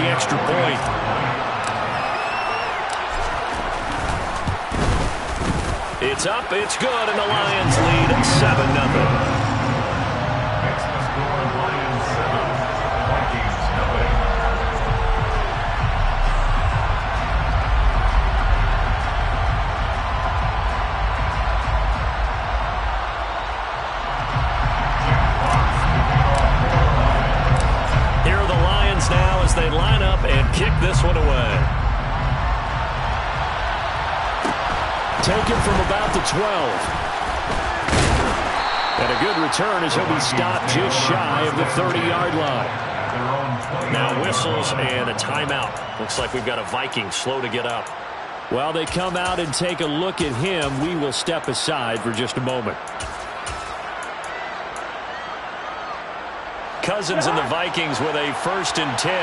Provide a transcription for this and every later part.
extra point. It's up, it's good, and the Lions lead at 7-0. Now as they line up and kick this one away. Taken from about the 12. And a good return as he'll be stopped just shy of the 30-yard line. Now whistles and a timeout. Looks like we've got a Viking slow to get up. While they come out and take a look at him, we will step aside for just a moment. Cousins and the Vikings with a 1st and 10,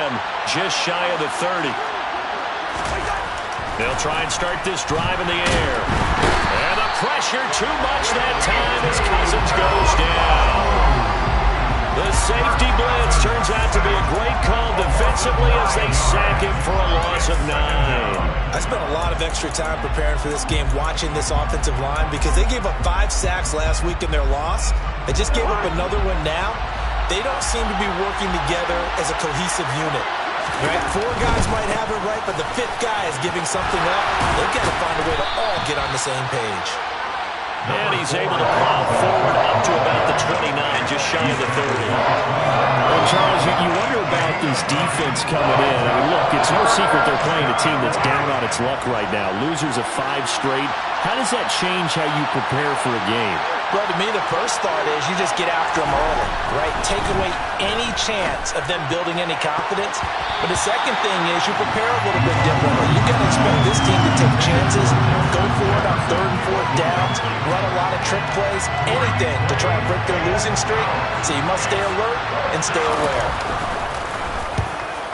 just shy of the 30. They'll try and start this drive in the air. And the pressure too much that time as Cousins goes down. The safety blitz turns out to be a great call defensively as they sack him for a loss of 9. I spent a lot of extra time preparing for this game watching this offensive line because they gave up 5 sacks last week in their loss. They just gave up another one now. They don't seem to be working together as a cohesive unit. Right? 4 guys might have it right, but the 5th guy is giving something up. They've got to find a way to all get on the same page. And he's able to plow forward up to about the 29, just shy of the 30. Well, Charles, you wonder about this defense coming in. I mean, look, it's no secret they're playing a team that's down on its luck right now. Losers of 5 straight. How does that change how you prepare for a game? Well, to me, the first thought is you just get after them early, right? Take away any chance of them building any confidence. But the second thing is you prepare a little bit differently. You got to expect this team to take chances, go for it on 3rd and 4th downs, run a lot of trick plays, anything to try and break their losing streak. So you must stay alert and stay aware.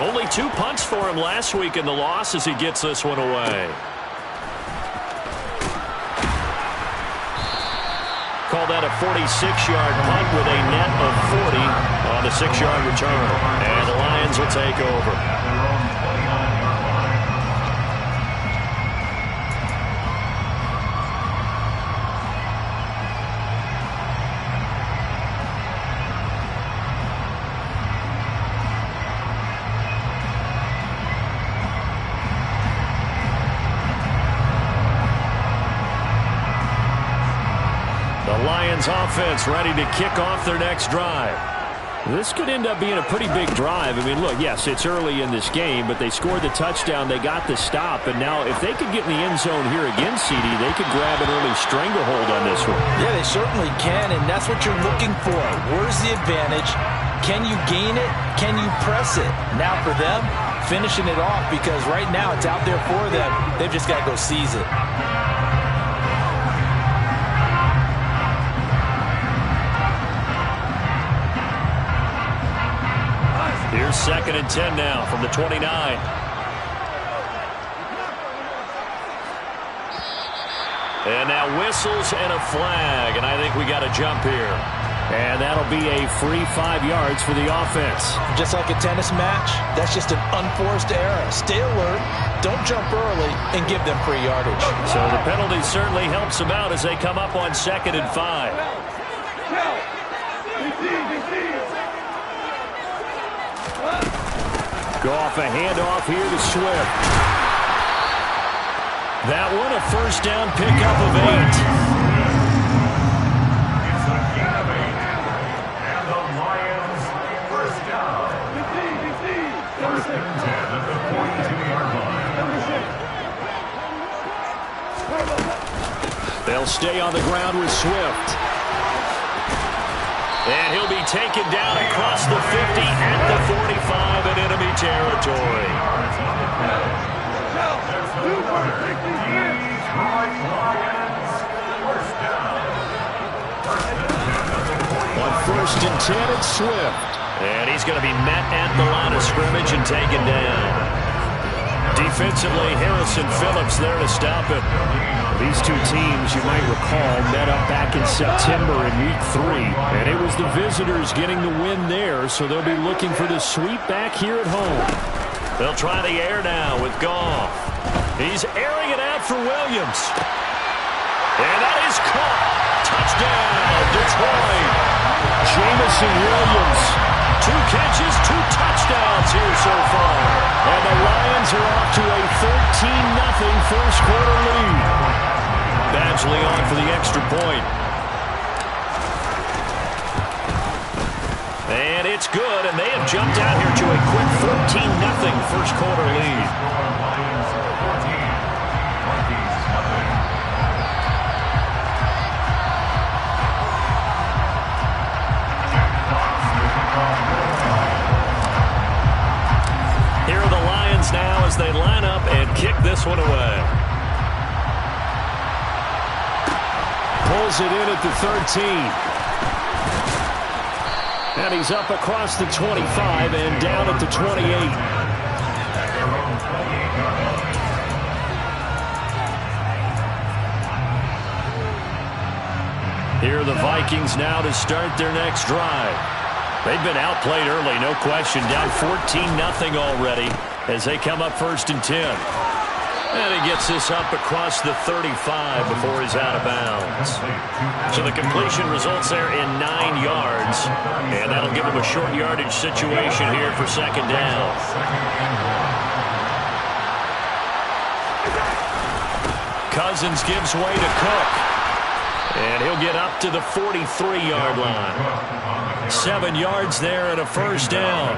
Only 2 punts for him last week in the loss as he gets this one away. Call that a 46-yard punt with a net of 40 on the 6-yard return. And the Lions will take over. Lions offense ready to kick off their next drive. This could end up being a pretty big drive. I mean, look, yes, it's early in this game, but they scored the touchdown, they got the stop, and now if they could get in the end zone here again, CD, they could grab an early stranglehold on this one. Yeah, they certainly can, and that's what you're looking for. Where's the advantage? Can you gain it? Can you press it? Now for them, finishing it off, because right now it's out there for them. They've just got to go seize it. Here's 2nd and 10 now from the 29. And now whistles and a flag, and I think we got a jump here. And that'll be a free 5 yards for the offense. Just like a tennis match, that's just an unforced error. Stay alert, don't jump early, and give them free yardage. So the penalty certainly helps them out as they come up on 2nd and 5. Go off a handoff here to Swift. That one a 1st down pickup of 8. It's a gain of 8. And the Lions 1st down. 1st and 10 at the 42-yard line. They'll stay on the ground with Swift. And he'll be taken down across the 50 at the 45 in enemy territory. On 1st and 10, it's Swift. And he's going to be met at the line of scrimmage and taken down. Defensively, Harrison Phillips there to stop it. These two teams, you might recall, met up back in September in Week 3. And it was the visitors getting the win there, so they'll be looking for the sweep back here at home. They'll try the air now with Goff. He's airing it out for Williams. And that is caught. Touchdown, Detroit. Jameson Williams. 2 catches, 2 touchdowns here so far. And the Lions are off to a 13-0 first quarter lead. Badgley on for the extra point. And it's good, and they have jumped out here to a quick 14-0 first quarter lead. Here are the Lions now as they line up and kick this one away. Pulls it in at the 13. And he's up across the 25 and down at the 28. Here are the Vikings now to start their next drive. They've been outplayed early, no question. Down 14-0 already as they come up 1st and 10. And he gets this up across the 35 before he's out of bounds. So the completion results there in 9 yards. And that'll give him a short yardage situation here for 2nd down. Cousins gives way to Cook. And he'll get up to the 43-yard line. 7 yards there and a 1st down.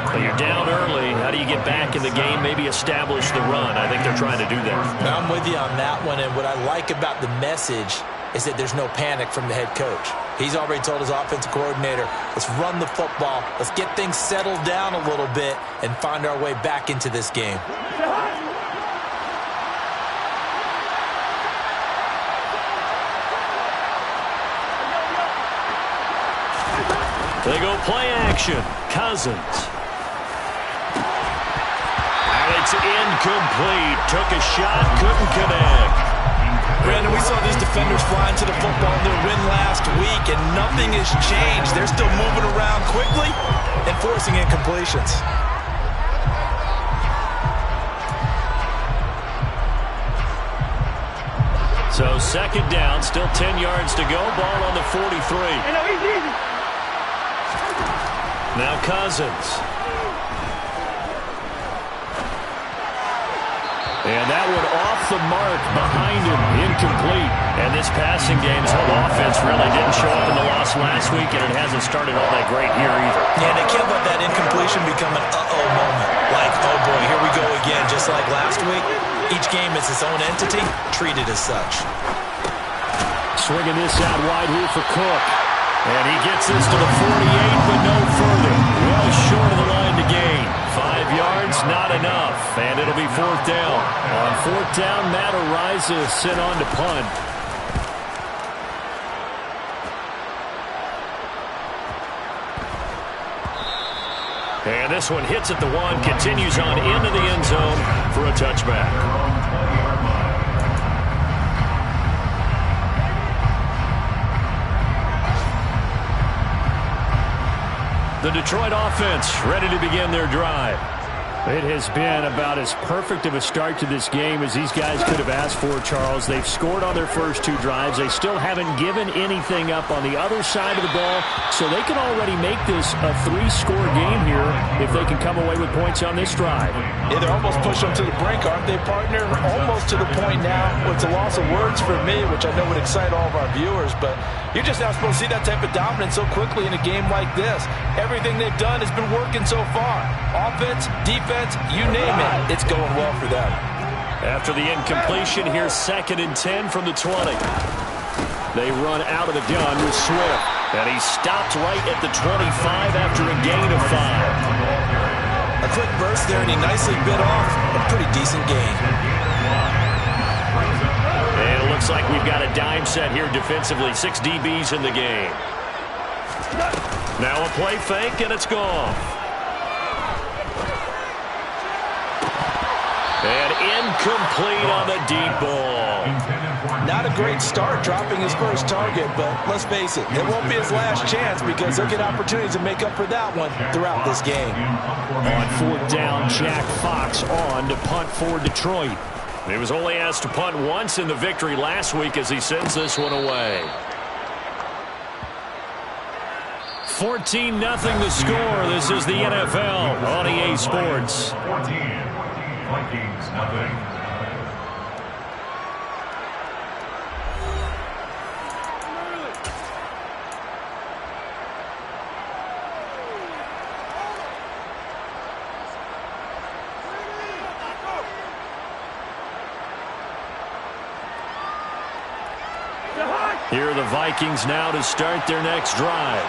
But you're down early. How do you get back in the game, maybe establish the run? I think they're trying to do that. I'm with you on that one, and what I like about the message is that there's no panic from the head coach. He's already told his offensive coordinator, let's run the football, let's get things settled down a little bit and find our way back into this game. They go play action. Cousins. And it's incomplete. Took a shot, couldn't connect. Brandon, we saw these defenders flying to the football in their win last week, and nothing has changed. They're still moving around quickly and forcing incompletions. So 2nd down, still 10 yards to go. Ball on the 43. Now Cousins. And that one off the mark behind him. Incomplete. And this passing game's whole offense really didn't show up in the loss last week, and it hasn't started all that great here either. Yeah, they can't let that incompletion become an uh-oh moment. Like, oh boy, here we go again, just like last week. Each game is its own entity, treated as such. Swinging this out wide here for Cook. And he gets this to the 48, but no further. Well short of the line to gain. 5 yards, not enough. And it'll be 4th down. On 4th down, Matt Araiza is sent on to punt. And this one hits at the 1, continues on into the end zone for a touchback. The Detroit offense ready to begin their drive. It has been about as perfect of a start to this game as these guys could have asked for, Charles. They've scored on their first 2 drives. They still haven't given anything up on the other side of the ball, so they can already make this a 3-score game here if they can come away with points on this drive. Yeah, they're almost pushed them to the brink, aren't they, partner? Almost to the point now. It's a loss of words for me, which I know would excite all of our viewers, but you're just not supposed to see that type of dominance so quickly in a game like this. Everything they've done has been working so far. Offense, defense, you name it, it's going well for them. After the incompletion, here's 2nd and 10 from the 20. They run out of the gun with Swift. And he stopped right at the 25 after a gain of 5. A quick burst there, and he nicely bit off a pretty decent gain. And it looks like we've got a dime set here defensively. 6 DBs in the game. Now a play fake, and it's gone. And incomplete on the deep ball. Now not a great start dropping his first target, but let's face it, it won't be his last chance because he'll get opportunities to make up for that one throughout this game. On fourth down, Jack Fox on to punt for Detroit. He was only asked to punt once in the victory last week as he sends this one away. 14-0 the score. This is the NFL on EA Sports. 14, Vikings nothing. Here are the Vikings now to start their next drive.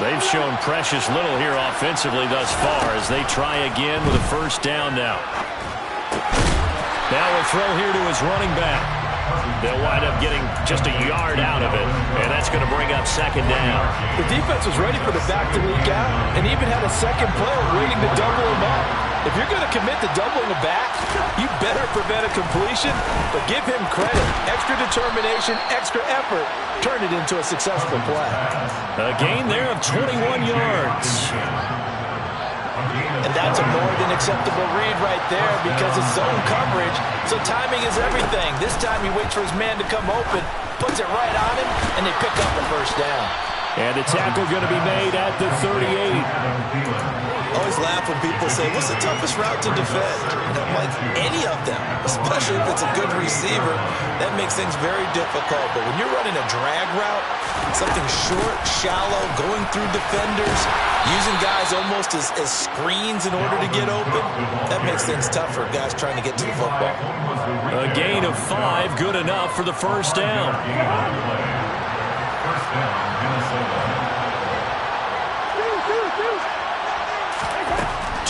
They've shown precious little here offensively thus far as they try again with a first down now. Now a throw here to his running back. They'll wind up getting just a yard out of it, and that's going to bring up second down. The defense was ready for the back to leak out and even had a second player waiting to double him up. If you're going to commit to doubling a back, you better prevent a completion, but give him credit. Extra determination, extra effort, turn it into a successful play. A gain there of 21 yards. And that's a more than acceptable read right there because it's zone coverage, so timing is everything. This time he waits for his man to come open, puts it right on him, and they pick up the first down. And a tackle going to be made at the 38. Always laugh when people say, what's the toughest route to defend? And I'm like, any of them, especially if it's a good receiver. That makes things very difficult. But when you're running a drag route, something short, shallow, going through defenders, using guys almost as screens in order to get open, that makes things tough for guys trying to get to the football. A gain of 5, good enough for the first down. First down, Minnesota.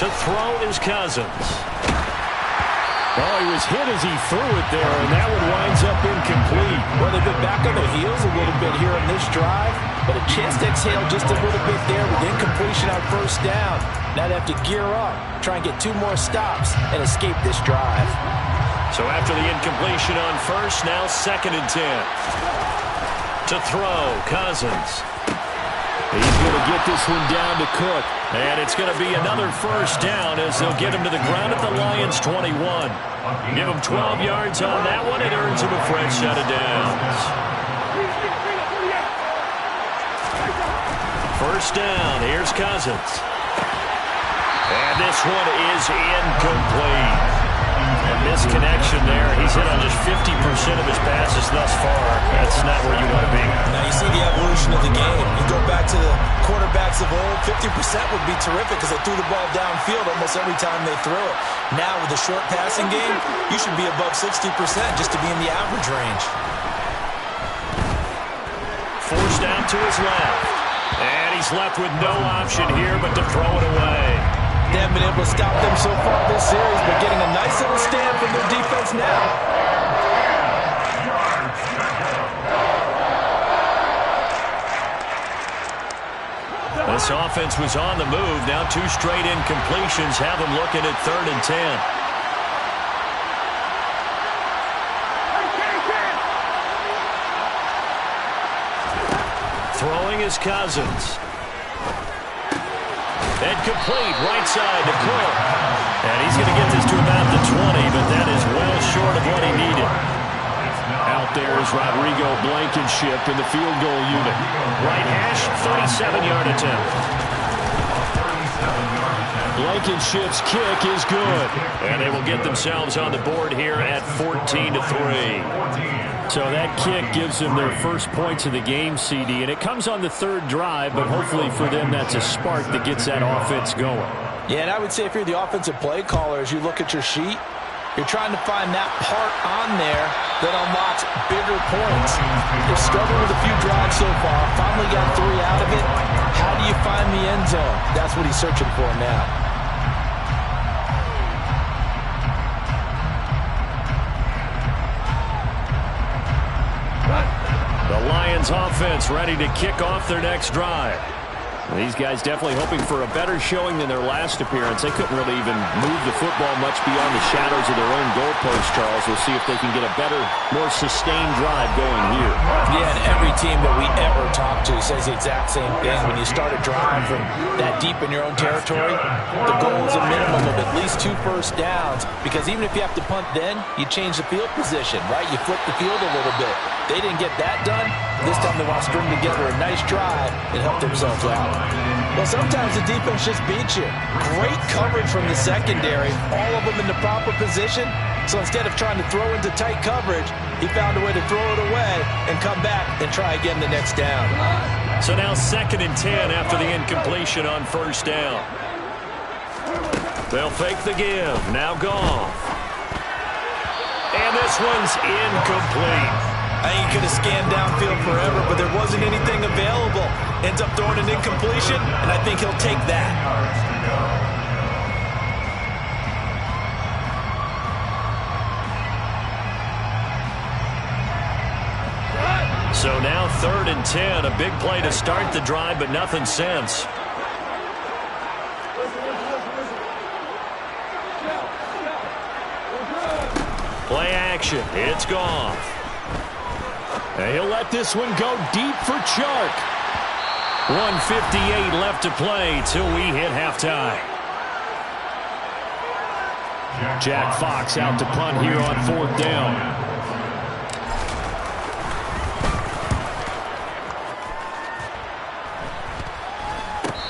To throw is Cousins. Oh, he was hit as he threw it there, and that one winds up incomplete. Well, they've been back on their heels a little bit here on this drive, but a chance to exhale just a little bit there with incompletion on first down. Now they have to gear up, try and get 2 more stops, and escape this drive. So after the incompletion on first, now 2nd and 10. To throw, Cousins. He's going to get this one down to Cook. And it's going to be another first down as they'll get him to the ground at the Lions' 21. Give him 12 yards on that one. It earns him a fresh set of downs. First down. Here's Cousins. And this one is incomplete. A misconnection there. He's hit on just 50% of his passes thus far. That's not where you want to be. Now you see the evolution of the game. You go back to the quarterbacks of old, 50% would be terrific because they threw the ball downfield almost every time they threw it. Now with the short passing game, you should be above 60% just to be in the average range. Forced down to his left. And he's left with no option here but to throw it away. They haven't been able to stop them so far this series, but getting a nice little stand from their defense now. This offense was on the move. Now 2 straight incompletions have them looking at 3rd and 10. Throwing is Cousins. And complete, right side to Cook. And he's going to get this to about the 20, but that is well short of what he needed. Out there is Rodrigo Blankenship in the field goal unit. Right hash, 37-yard attempt. Blankenship's kick is good. And they will get themselves on the board here at 14-3. So that kick gives them their first points of the game, CD, and it comes on the 3rd drive, but hopefully for them that's a spark that gets that offense going. Yeah, and I would say if you're the offensive play caller, as you look at your sheet, you're trying to find that part on there that unlocks bigger points. They're struggling with a few drives so far, finally got 3 out of it. How do you find the end zone? That's what he's searching for now. The Lions offense ready to kick off their next drive. These guys definitely hoping for a better showing than their last appearance. They couldn't really even move the football much beyond the shadows of their own goalpost, Charles. We'll see if they can get a better, more sustained drive going here. Yeah, and every team that we ever talk to says the exact same thing. When you start a drive from that deep in your own territory, the goal is a minimum of at least 2 first downs, because even if you have to punt then, you change the field position, right? You flip the field a little bit. They didn't get that done. This time they want to string together a nice drive and help themselves out. Well, sometimes the defense just beats you. Great coverage from the secondary, all of them in the proper position. So instead of trying to throw into tight coverage, he found a way to throw it away and come back and try again the next down. So now 2nd and 10 after the incompletion on first down. They'll fake the give. Now Goff. And this one's incomplete. I think he could have scanned downfield forever, but there wasn't anything available. Ends up throwing an incompletion, and I think he'll take that. So now 3rd and 10. A big play to start the drive, but nothing since. Play action. It's Goff. And he'll let this one go deep for Chark. 1:58 left to play till we hit halftime. Jack Fox out to punt here on 4th down.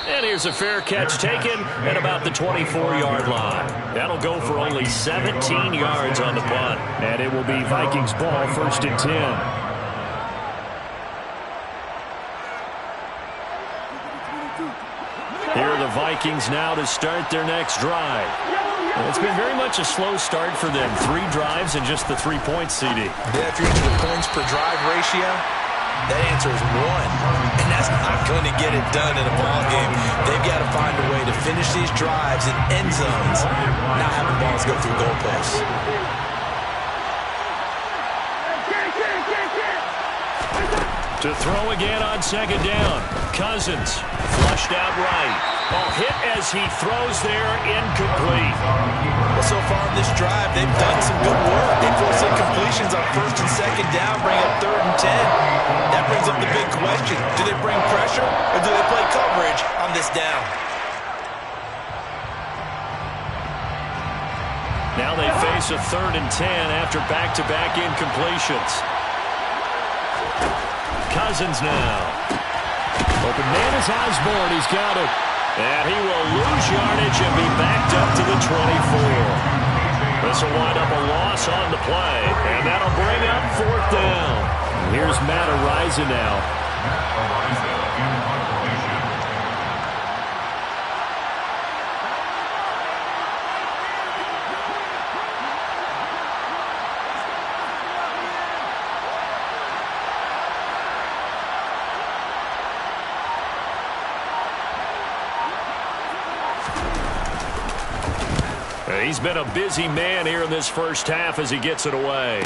And here's a fair catch taken at about the 24-yard line. That'll go for only 17 yards on the punt. And it will be Vikings ball, 1st and 10. Here are the Vikings now to start their next drive. It's been very much a slow start for them. 3 drives and just the 3 points, CD. Yeah, if you're into the points per drive ratio, that answer is 1. And that's not going to get it done in a ball game. They've got to find a way to finish these drives in end zones, not having balls go through goalposts. To throw again on 2nd down. Cousins flushed out right. Hit as he throws there, incomplete. Well, so far in this drive, they've done some good work. They force incompletions on 1st and 2nd down, bring up 3rd and 10. That brings up the big question. Do they bring pressure or do they play coverage on this down? Now they face a 3rd and 10 after back-to-back incompletions. Cousins now. Open man is Osborne. He's got it. And he will lose yardage and be backed up to the 24. This will wind up a loss on the play. And that'll bring up 4th down. Here's Matt Araiza now. He's been a busy man here in this first half as he gets it away.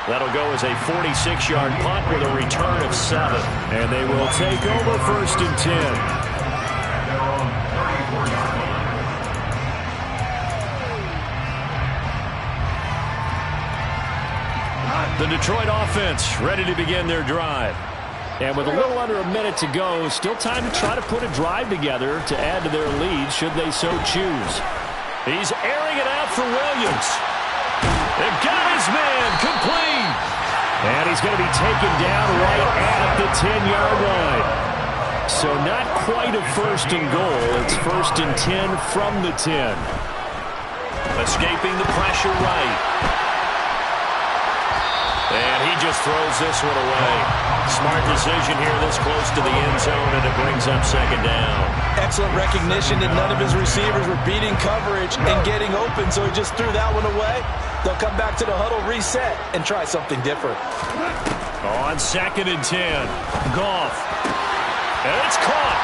That'll go as a 46-yard punt with a return of 7. And they will take over 1st and 10. The Detroit offense ready to begin their drive. And with a little under a minute to go, still time to try to put a drive together to add to their lead should they so choose. He's airing it out for Williams. They've got his man complete. And he's going to be taken down right at the 10-yard line. So not quite a 1st and goal. It's 1st and 10 from the 10. Escaping the pressure right. And he just throws this one away. Smart decision here this close to the end zone, and it brings up 2nd down. Excellent recognition that none of his receivers were beating coverage and getting open, so he just threw that one away. They'll come back to the huddle, reset, and try something different. On 2nd and 10, Goff. And it's caught.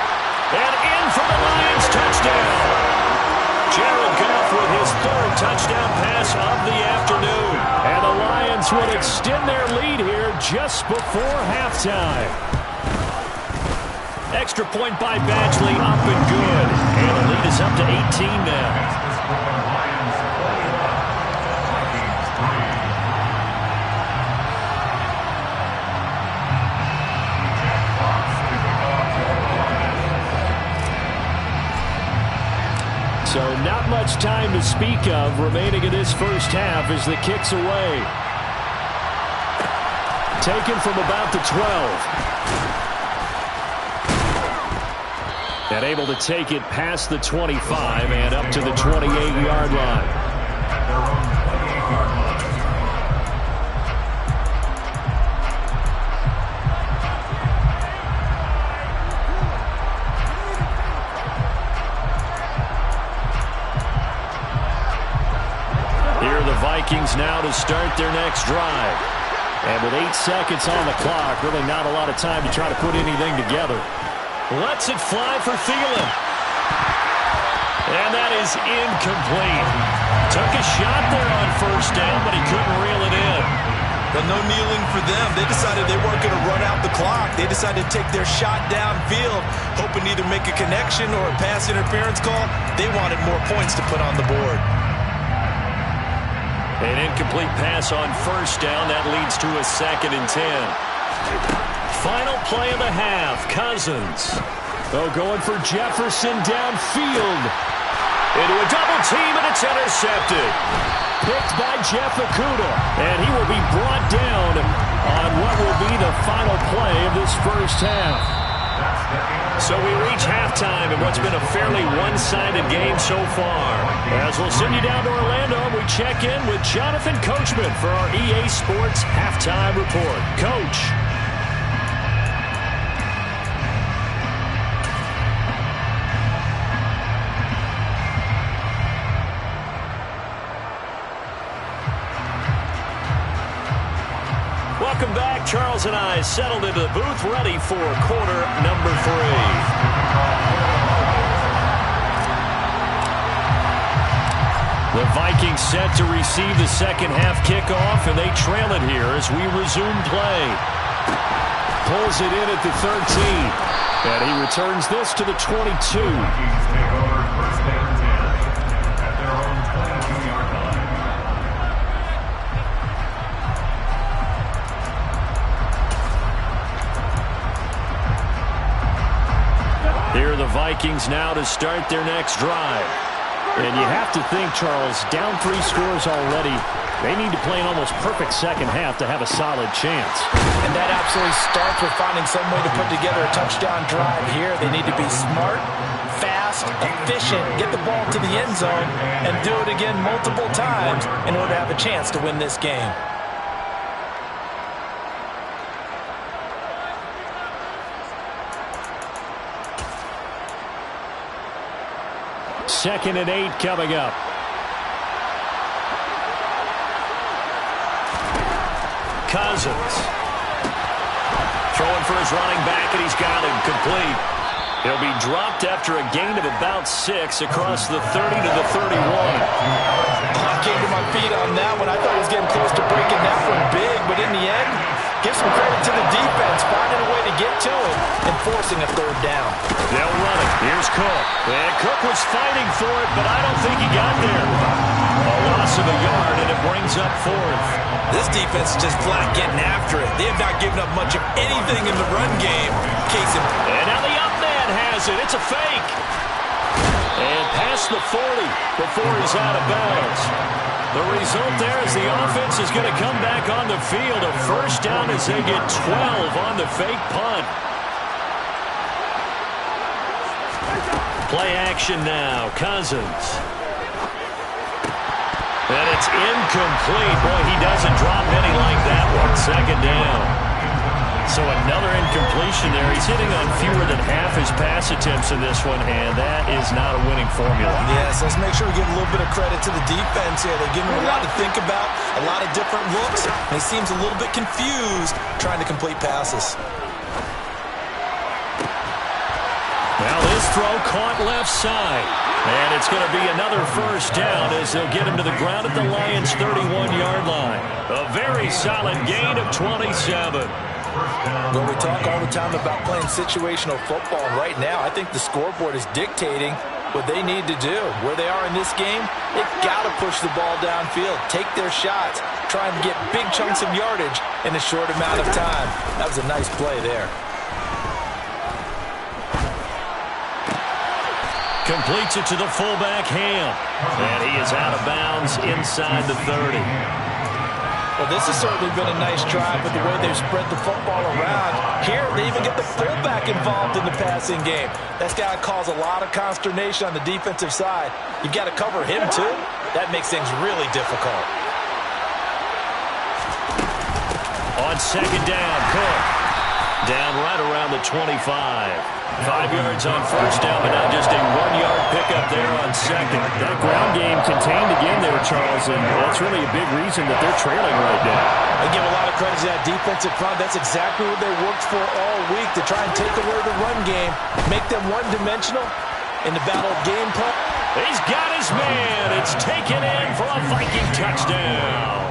And in for the Lions touchdown. Jared Goff with his 3rd touchdown pass of the afternoon. And the Lions would extend their lead here just before halftime. Extra point by Badgley, up and good. And the lead is up to 18 now. So not much time to speak of remaining in this first half as the kick's away. Taken from about the 12. And able to take it past the 25 and up to the 28-yard line. Vikings now to start their next drive. And with 8 seconds on the clock, really not a lot of time to try to put anything together. Lets it fly for Thielen. And that is incomplete. Took a shot there on first down, but he couldn't reel it in. But no kneeling for them. They decided they weren't going to run out the clock. They decided to take their shot downfield, hoping to either make a connection or a pass interference call. They wanted more points to put on the board. An incomplete pass on first down. That leads to a 2nd and 10. Final play of the half. Cousins. Oh, going for Jefferson downfield. Into a double team, and it's intercepted. Picked by Jeff Okudah. And he will be brought down on what will be the final play of this first half. So we reach halftime in what's been a fairly one-sided game so far. As we'll send you down to Orlando, we check in with Jonathan Coachman for our EA Sports Halftime Report. Coach. Welcome back. Charles and I settled into the booth, ready for quarter number 3. The Vikings set to receive the second half kickoff, and they trail it here as we resume play. Pulls it in at the 13. And he returns this to the 22. Here are the Vikings now to start their next drive. And you have to think, Charles, down 3 scores already, they need to play an almost perfect second half to have a solid chance. And that absolutely starts with finding some way to put together a touchdown drive here. They need to be smart, fast, efficient, get the ball to the end zone, and do it again multiple times in order to have a chance to win this game. Second and 8 coming up. Cousins. Throwing for his running back, and he's got him complete. He'll be dropped after a gain of about 6 across the 30 to the 31. I came to my feet on that one. I thought he was getting close to breaking that one big, but in the end, give some credit to the defense, finding a way to get to it and forcing a 3rd down. They'll run it. Here's Cook. And Cook was fighting for it, but I don't think he got there. A loss of a yard, and it brings up 4th. This defense is just flat getting after it. They have not given up much of anything in the run game. And now the up man has it. It's a fake. And past the 40 before he's out of bounds. The result there is the offense is going to come back on the field. A first down as they get 12 on the fake punt. Play action now. Cousins. And it's incomplete. Boy, he doesn't drop any like that one. 2nd down. So another incompletion there. He's hitting on fewer than half his pass attempts in this one, and that is not a winning formula. Yes, let's make sure we give a little bit of credit to the defense here. They give him a lot to think about, a lot of different looks, and he seems a little bit confused trying to complete passes. Now this throw caught left side. And it's going to be another first down as they'll get him to the ground at the Lions' 31-yard line. A very solid gain of 27. Well, we talk all the time about playing situational football, and right now I think the scoreboard is dictating what they need to do. Where they are in this game, they've got to push the ball downfield, take their shots, try and get big chunks of yardage in a short amount of time. That was a nice play there. Completes it to the fullback, Ham. And he is out of bounds inside the 30. Well, this has certainly been a nice drive with the way they've spread the football around. Here, they even get the fullback involved in the passing game. That's got to cause a lot of consternation on the defensive side. You've got to cover him, too. That makes things really difficult. On second down, Cook. Down right around the 25. 5 yards on first down, but now just a 1-yard pickup there on second. That ground game contained again there, Charles, and that's really a big reason that they're trailing right now. I give a lot of credit to that defensive front. That's exactly what they worked for all week, to try and take away the run game, make them one-dimensional in the battle of game plan. He's got his man. It's taken in for a Viking touchdown.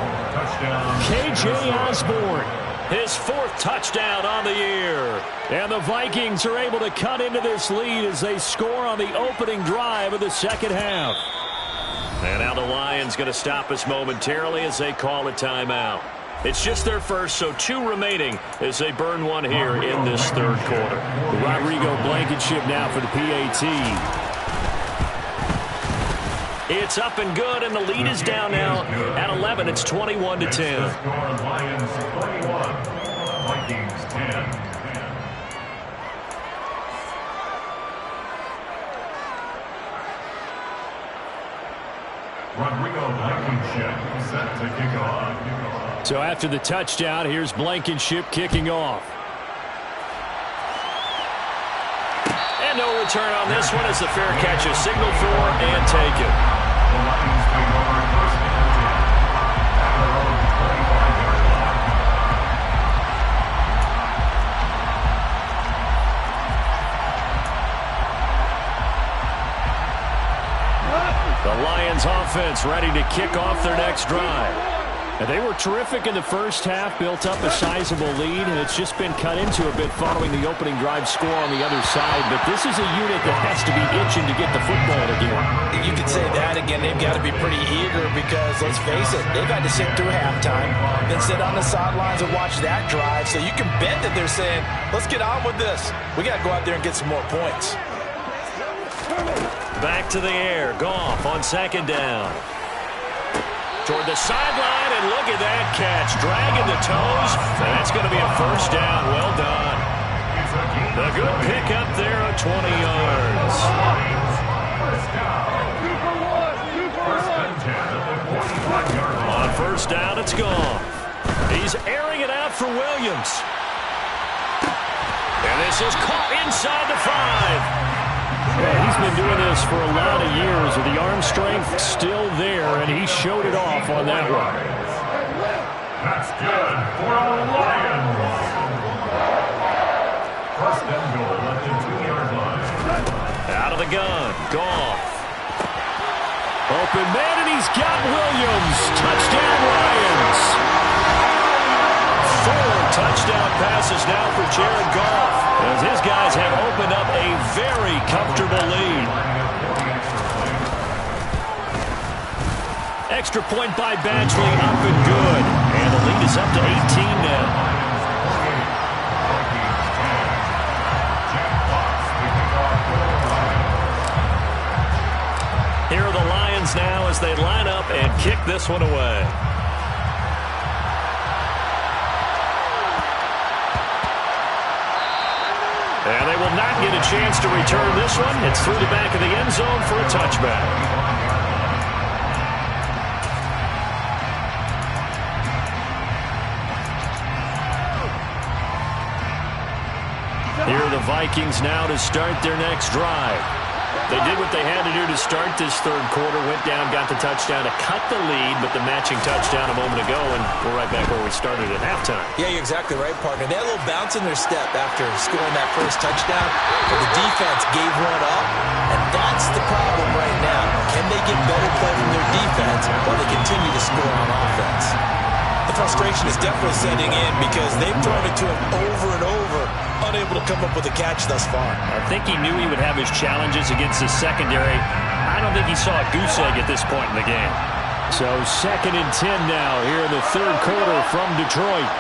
K.J. Osborne, his 4th touchdown on the year. And the Vikings are able to cut into this lead as they score on the opening drive of the second half. And now the Lions going to stop us momentarily as they call a timeout. It's just their first, so 2 remaining as they burn one here in this third quarter. Rodrigo Blankenship now for the PAT. It's up and good, and the lead is down now at 11. It's 21-10. Lions 21, Vikings 10. Rodrigo Blankenship set to kick off. So after the touchdown, here's Blankenship kicking off. And no return on this one as the fair catch is signaled for and taken. The Lions take over first and 10 at their own 25-yard line. The Lions offense ready to kick off their next drive. And they were terrific in the first half, built up a sizable lead, and it's just been cut into a bit following the opening drive score on the other side. But this is a unit that has to be itching to get the football again. You could say that again. They've got to be pretty eager because, let's face it, they've had to sit through halftime, then sit on the sidelines and watch that drive. So you can bet that they're saying, let's get on with this. We got to go out there and get some more points. Back to the air. Goff on second down. Toward the sideline, and look at that catch. Dragging the toes. That's going to be a first down. Well done. A good pickup there of 20 yards. First down. First and 10 at the 45-yard line. On first down, it's Goff. He's airing it out for Williams. And this is caught inside the 5. Yeah, he's been doing this for a lot of years with the arm strength still there, and he showed it off on that one. That's good for the Lions. First and goal at the 2-yard line. Out of the gun, Goff. Open man, and he's got Williams. Touchdown, Lions. 4 touchdown passes now for Jared Goff, as his guys have opened up a very comfortable lead. Extra point by Badgley, up and good. And the lead is up to 18 now. Here are the Lions now as they line up and kick this one away. And they will not get a chance to return this one. It's through the back of the end zone for a touchback. Here are the Vikings now to start their next drive. They did what they had to do to start this third quarter. Went down, got the touchdown to cut the lead, but the matching touchdown a moment ago, and we're right back where we started at halftime. Yeah, you're exactly right, partner. They had a little bounce in their step after scoring that first touchdown, but the defense gave one up, and that's the problem right now. Can they get better play from their defense while they continue to score on offense? The frustration is definitely setting in because they've thrown it to him over and over, unable to come up with a catch thus far. I think he knew he would have his challenges against the secondary. I don't think he saw a goose egg at this point in the game. So 2nd and 10 now here in the third quarter from Detroit.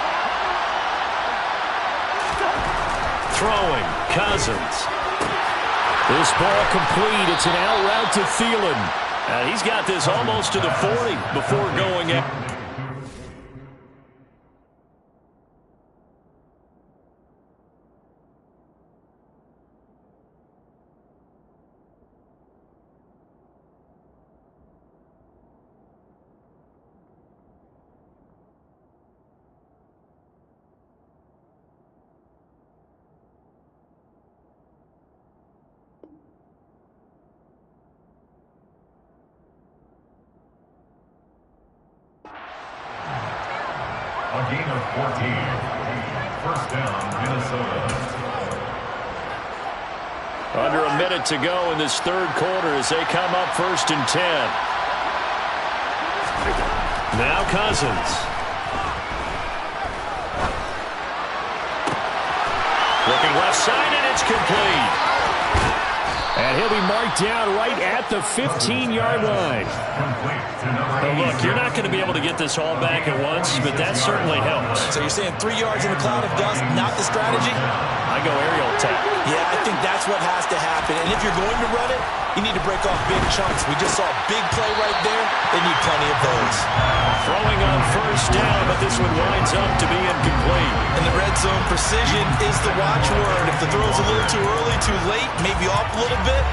Throwing, Cousins. This ball complete. It's an out route to Thielen. He's got this almost to the 40 before going in. A gain of 14. First down, Minnesota. Under a minute to go in this third quarter as they come up 1st and 10. Now Cousins. Looking left side, and it's complete. And he'll be marked down right at the 15-yard line. Oh, look, you're not going to be able to get this all back at once, but that certainly helps. So you're saying 3 yards in a cloud of dust, not the strategy? I go aerial attack. Yeah, I think that's what has to happen. And if you're going to run it, you need to break off big chunks. We just saw a big play right there. They need plenty of those. Throwing on 1st down, but this one winds up to be incomplete. In the red zone, precision is the watchword. If the throw's a little too early, too late, maybe off a little bit,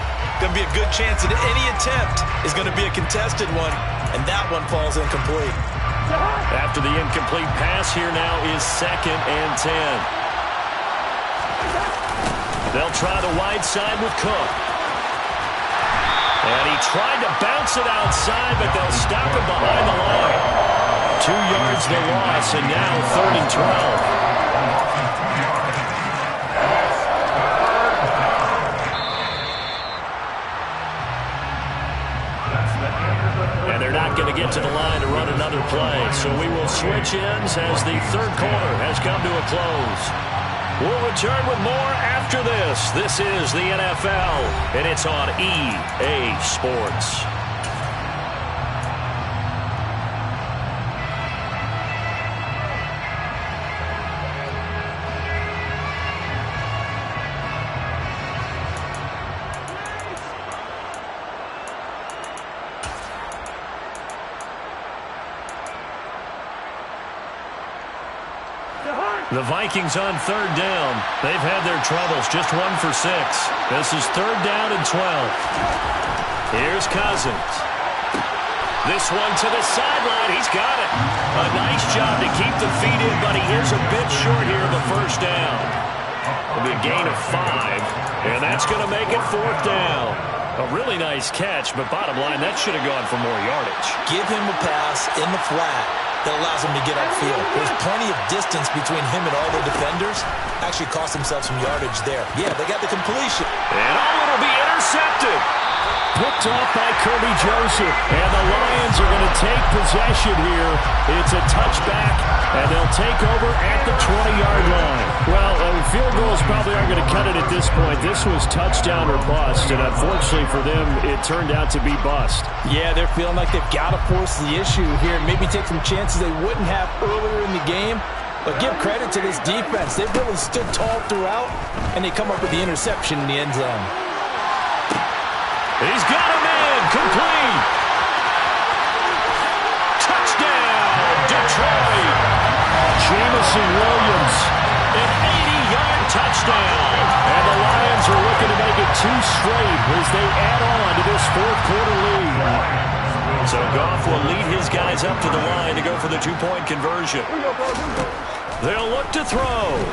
going to be a good chance that any attempt is going to be a contested one, and that one falls incomplete. After the incomplete pass, here now is 2nd and 10. They'll try the wide side with Cook. And he tried to bounce it outside, but they'll stop him behind the line. 2 yards the loss, and now 3rd and 12. And they're not going to get to the line to run another play. So we will switch ends as the third quarter has come to a close. We'll return with more after this. This is the NFL, and it's on EA Sports. The Vikings on 3rd down. They've had their troubles, just 1 for 6. This is 3rd down and 12. Here's Cousins. This one to the sideline. He's got it. A nice job to keep the feet in, but he is a bit short here of the 1st down. It'll be a gain of 5, and that's going to make it 4th down. A really nice catch, but bottom line, that should have gone for more yardage. Give him a pass in the flat that allows him to get upfield. There's plenty of distance between him and all the defenders. Actually cost themselves some yardage there. Yeah, they got the completion. And it'll be intercepted. Picked off by Kirby Joseph. And the Lions are going to take possession here. It's a touchback, and they'll take over at the 20-yard line. Well, field goals probably aren't going to cut it at this point. This was touchdown or bust, and unfortunately for them, it turned out to be bust. Yeah, they're feeling like they've got to force the issue here and maybe take some chances they wouldn't have earlier in the game. But give credit to this defense. They've really stood tall throughout, and they come up with the interception in the end zone. He's got him in. Complete. Touchdown, Detroit. Jameson Williams, an 80-yard touchdown. And the Lions are looking to make it 2 straight as they add on to this 4th quarter lead. So Goff will lead his guys up to the line to go for the 2-point conversion. They'll look to throw.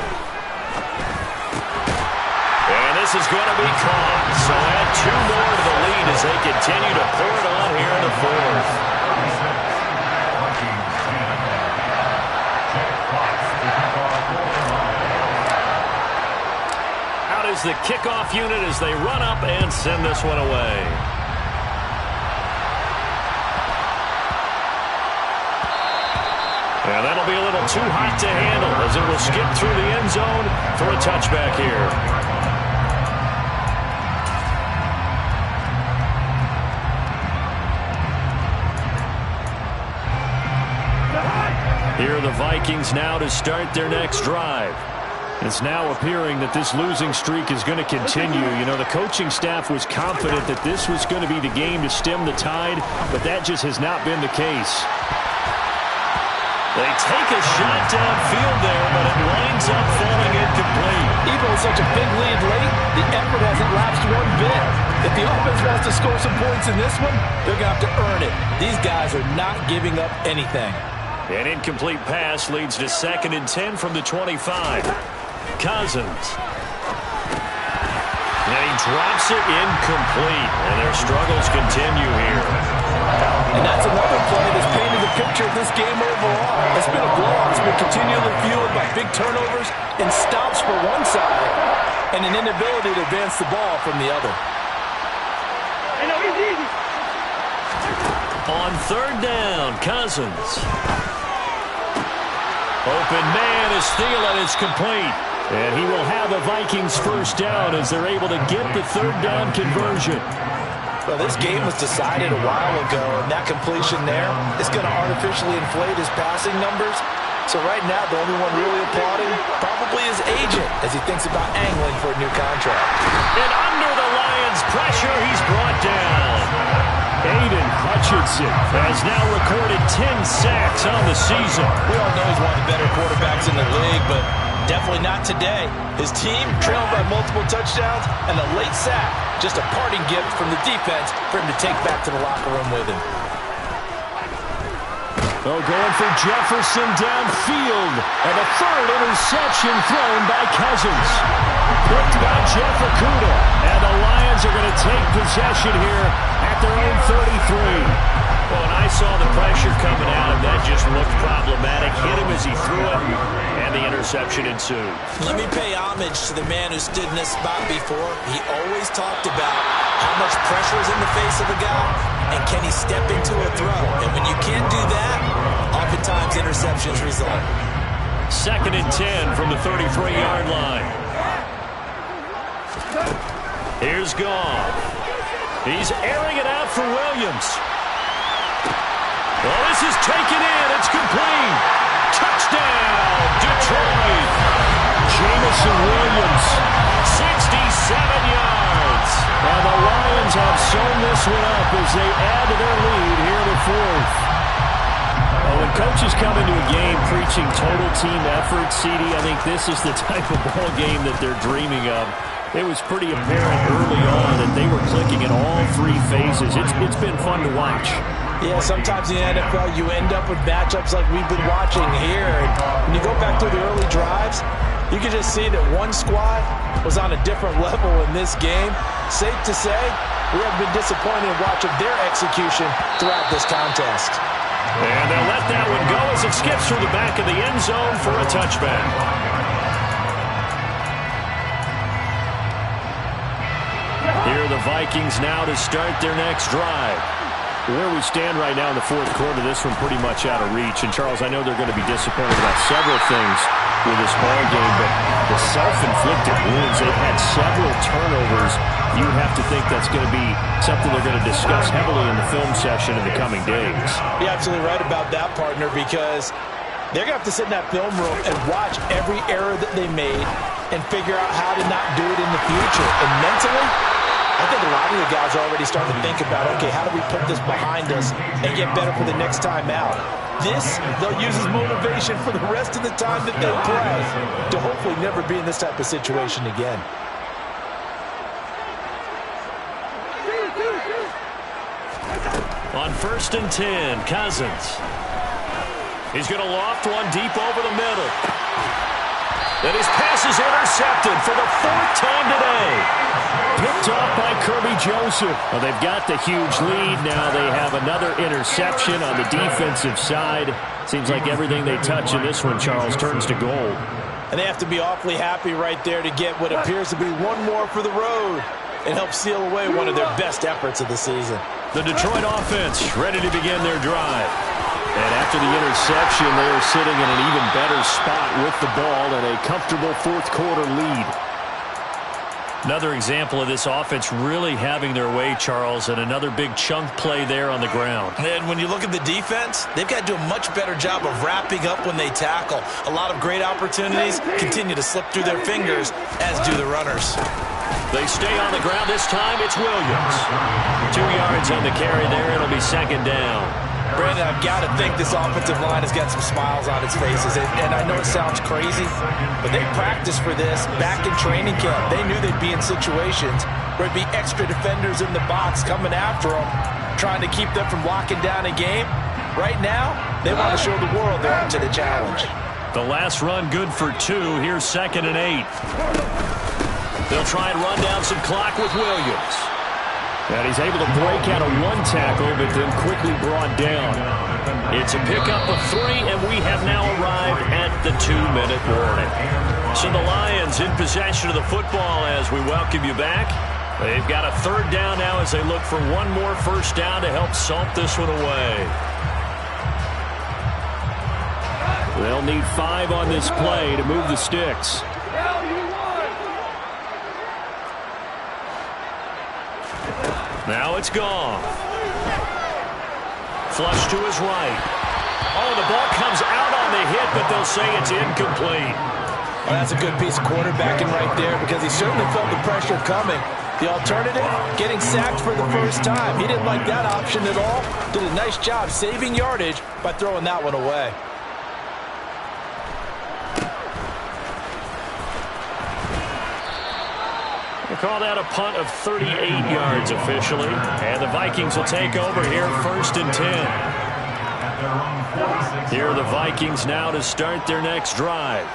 And this is going to be caught. So add 2 more to the lead as they continue to pour it on here in the fourth. Out is the kickoff unit as they run up and send this one away. And that'll be a little too hot to handle as it will skip through the end zone for a touchback here. Here are the Vikings now to start their next drive. It's now appearing that this losing streak is going to continue. You know, the coaching staff was confident that this was going to be the game to stem the tide, but that just has not been the case. They take a shot downfield there, but it winds up falling incomplete. Even with such a big lead late, the effort hasn't lapsed one bit. If the offense wants to score some points in this one, they're going to have to earn it. These guys are not giving up anything. An incomplete pass leads to 2nd and 10 from the 25. Cousins. And he drops it incomplete, and their struggles continue here. And that's another play that's painted the picture of this game overall. It's been a blowout. It's been continually fueled by big turnovers and stops for one side and an inability to advance the ball from the other. On 3rd down, Cousins. Open man is Thielen. It's complete. And he will have a Vikings 1st down as they're able to get the 3rd down conversion. Well, this game was decided a while ago, and that completion there is going to artificially inflate his passing numbers. So right now, the only one really applauding probably his agent as he thinks about angling for a new contract. And under the Lions' pressure, he's brought down. Aiden Hutchinson has now recorded 10 sacks on the season. We all know he's one of the better quarterbacks in the league, but definitely not today. His team trailed by multiple touchdowns and a late sack. Just a parting gift from the defense for him to take back to the locker room with him. Oh, going for Jefferson downfield. And a 3rd interception thrown by Cousins. Picked by Jeff Okudah. And the Lions are going to take possession here at their own 33. Well, and I saw the pressure coming out, and that just looked problematic. Hit him as he threw it, and the interception ensued. Let me pay homage to the man who stood in this spot before. He always talked about how much pressure is in the face of a guy, and can he step into a throw. And when you can't do that, oftentimes interceptions result. 2nd and 10 from the 33-yard line. Here's Goff. He's airing it out for Williams. Well, this is taken in. It's complete. Touchdown, Detroit. Jamison Williams, 67 yards. And the Lions have sewn this one up as they add to their lead here in the 4th. Well, when coaches come into a game preaching total team effort, CD, I think this is the type of ball game that they're dreaming of. It was pretty apparent early on that they were clicking in all 3 phases. It's been fun to watch. Yeah, sometimes in the NFL you end up with matchups like we've been watching here. And when you go back to the early drives, you can just see that one squad was on a different level in this game. Safe to say, we have been disappointed in watching their execution throughout this contest. And they'll let that one go as it skips through the back of the end zone for a touchback. Here are the Vikings now to start their next drive. Where we stand right now in the 4th quarter, this one pretty much out of reach. And, Charles, I know they're going to be disappointed about several things with this ball game, but the self-inflicted wounds, they've had several turnovers. You have to think that's going to be something they're going to discuss heavily in the film session in the coming days. You're absolutely right about that, partner, because they're going to have to sit in that film room and watch every error that they made and figure out how to not do it in the future. And mentally, I think a lot of the guys are already starting to think about, okay, how do we put this behind us and get better for the next time out? This, they'll use as motivation for the rest of the time that they play to hopefully never be in this type of situation again. On 1st and 10, Cousins. He's going to loft one deep over the middle. And his pass is intercepted for the 4th time today. Picked off by Kirby Joseph. Well, they've got the huge lead. Now they have another interception on the defensive side. Seems like everything they touch in this one, Charles, turns to gold. And they have to be awfully happy right there to get what appears to be one more for the road and help seal away one of their best efforts of the season. The Detroit offense ready to begin their drive. And after the interception, they are sitting in an even better spot with the ball and a comfortable 4th quarter lead. Another example of this offense really having their way, Charles, and another big chunk play there on the ground. And when you look at the defense, they've got to do a much better job of wrapping up when they tackle. A lot of great opportunities continue to slip through their fingers, as do the runners. They stay on the ground this time. It's Williams. 2 yards on the carry there. It'll be 2nd down. Brandon, I've got to think this offensive line has got some smiles on its faces. And I know it sounds crazy, but they practiced for this back in training camp. They knew they'd be in situations where there'd be extra defenders in the box coming after them, trying to keep them from locking down a game. Right now, they want to show the world they're up to the challenge. The last run good for 2. Here's 2nd and 8. They'll try and run down some clock with Williams. And he's able to break out of 1 tackle, but then quickly brought down. It's a pickup of 3, and we have now arrived at the 2-minute warning. So the Lions in possession of the football as we welcome you back. They've got a 3rd down now as they look for one more 1st down to help salt this one away. They'll need 5 on this play to move the sticks. Now it's gone. Flush to his right. Oh, the ball comes out on the hit, but they'll say it's incomplete. Well, that's a good piece of quarterbacking right there because he certainly felt the pressure coming. The alternative, getting sacked for the 1st time. He didn't like that option at all. Did a nice job saving yardage by throwing that one away. Call that a punt of 38 yards officially. And the Vikings will take over here 1st and 10. Here are the Vikings now to start their next drive.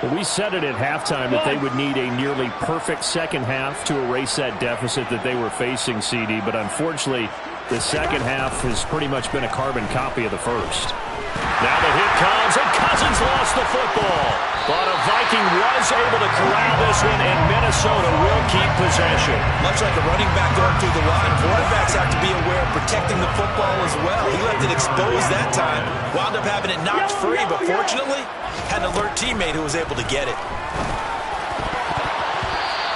Well, we said it at halftime that they would need a nearly perfect second half to erase that deficit that they were facing, CD. But unfortunately, the second half has pretty much been a carbon copy of the first. Now the hit comes, and Cousins lost the football. But a Viking was able to corral this one, and Minnesota will keep possession. Much like a running back going through the line, quarterbacks have to be aware of protecting the football as well. He left it exposed that time, wound up having it knocked free, but fortunately, had an alert teammate who was able to get it.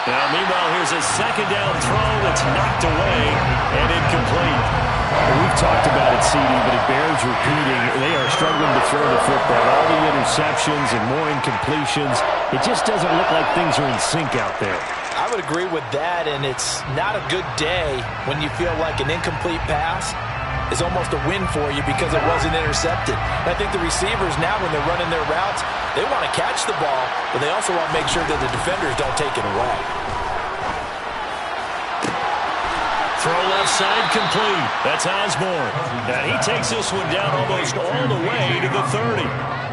Now, meanwhile, here's a 2nd down throw that's knocked away and incomplete. Well, we've talked about it, CD, but it bears repeating. They are struggling to throw the football. All the interceptions and more incompletions. It just doesn't look like things are in sync out there. I would agree with that, and it's not a good day when you feel like an incomplete pass is almost a win for you because it wasn't intercepted. And I think the receivers now, when they're running their routes, they want to catch the ball, but they also want to make sure that the defenders don't take it away. Throw left side complete. That's Osborne. And he takes this one down almost all the way to the 30.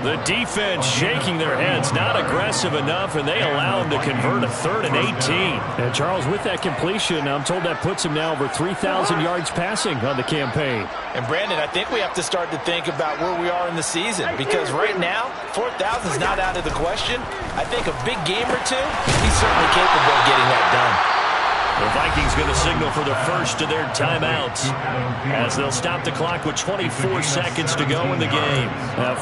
The defense shaking their heads, not aggressive enough, and they allow him to convert a 3rd and 18. And Charles, with that completion, I'm told that puts him now over 3,000 yards passing on the campaign. And Brandon, I think we have to start to think about where we are in the season because right now, 4,000 is not out of the question. I think a big game or two, he's certainly capable of getting that done. The Vikings going to signal for the first of their timeouts as they'll stop the clock with 24 seconds to go in the game.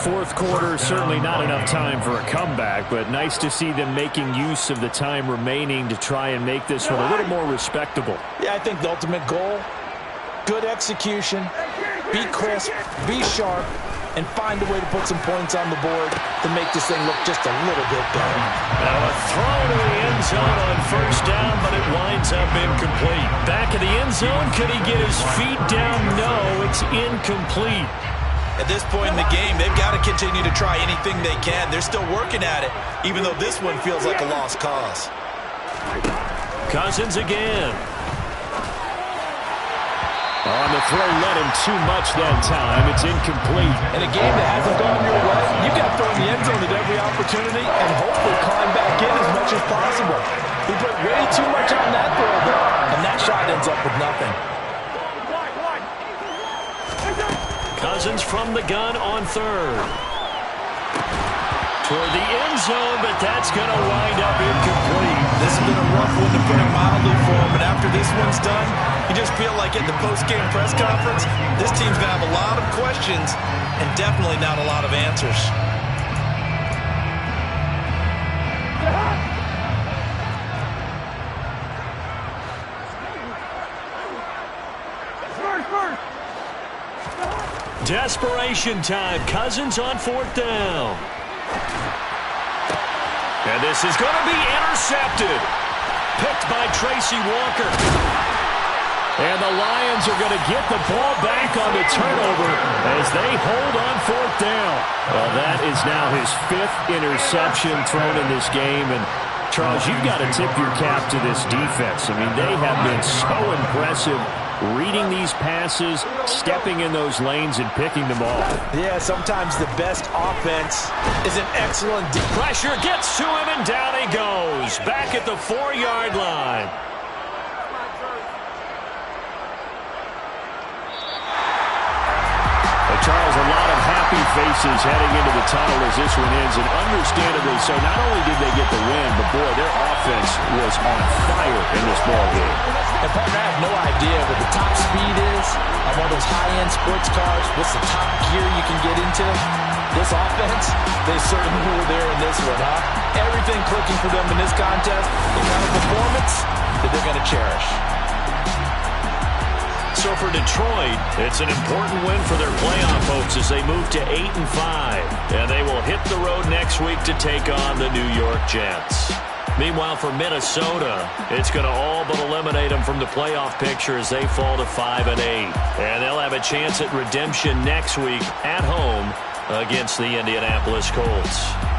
4th quarter, certainly not enough time for a comeback, but nice to see them making use of the time remaining to try and make this one a little more respectable. Yeah, I think the ultimate goal, good execution, be crisp, be sharp, and find a way to put some points on the board to make this thing look just a little bit better. Now a throw to the end zone on 1st down, but it winds up incomplete. Back in the end zone, could he get his feet down? No, it's incomplete. At this point in the game, they've got to continue to try anything they can. They're still working at it, even though this one feels like a lost cause. Cousins again. On the throw, led him too much that time. It's incomplete. In a game that hasn't gone your way, you got to throw in the end zone at every opportunity and hopefully climb back in as much as possible. He put way too much on that throw, though, and that shot ends up with nothing. Cousins from the gun on third. Toward the end zone, but that's going to wind up incomplete. This has been a rough one, to put it mildly, for him, but after this one's done, you just feel like at the post-game press conference, this team's going to have a lot of questions and definitely not a lot of answers. Desperation time. Cousins on fourth down. And this is going to be intercepted. Picked by Tracy Walker. And the Lions are going to get the ball back on the turnover as they hold on fourth down. Well, that is now his 5th interception thrown in this game. And, Charles, you've got to tip your cap to this defense. I mean, they have been so impressive reading these passes, stepping in those lanes, and picking them off. Yeah, sometimes the best offense is an excellent pressure gets to him, and down he goes. Back at the 4-yard line. Charles, a lot of happy faces heading into the tunnel as this one ends, and understandably so. Not only did they get the win, but, boy, their offense was on fire in this ball game. And, partner, I have no idea what the top speed is on one of those high-end sports cars. What's the top gear you can get into? This offense, they certainly were there in this one, huh? Everything clicking for them in this contest, the kind of performance that they're going to cherish. So for Detroit, it's an important win for their playoff hopes as they move to 8-5. And they will hit the road next week to take on the New York Jets. Meanwhile, for Minnesota, it's going to all but eliminate them from the playoff picture as they fall to 5-8. And they'll have a chance at redemption next week at home against the Indianapolis Colts.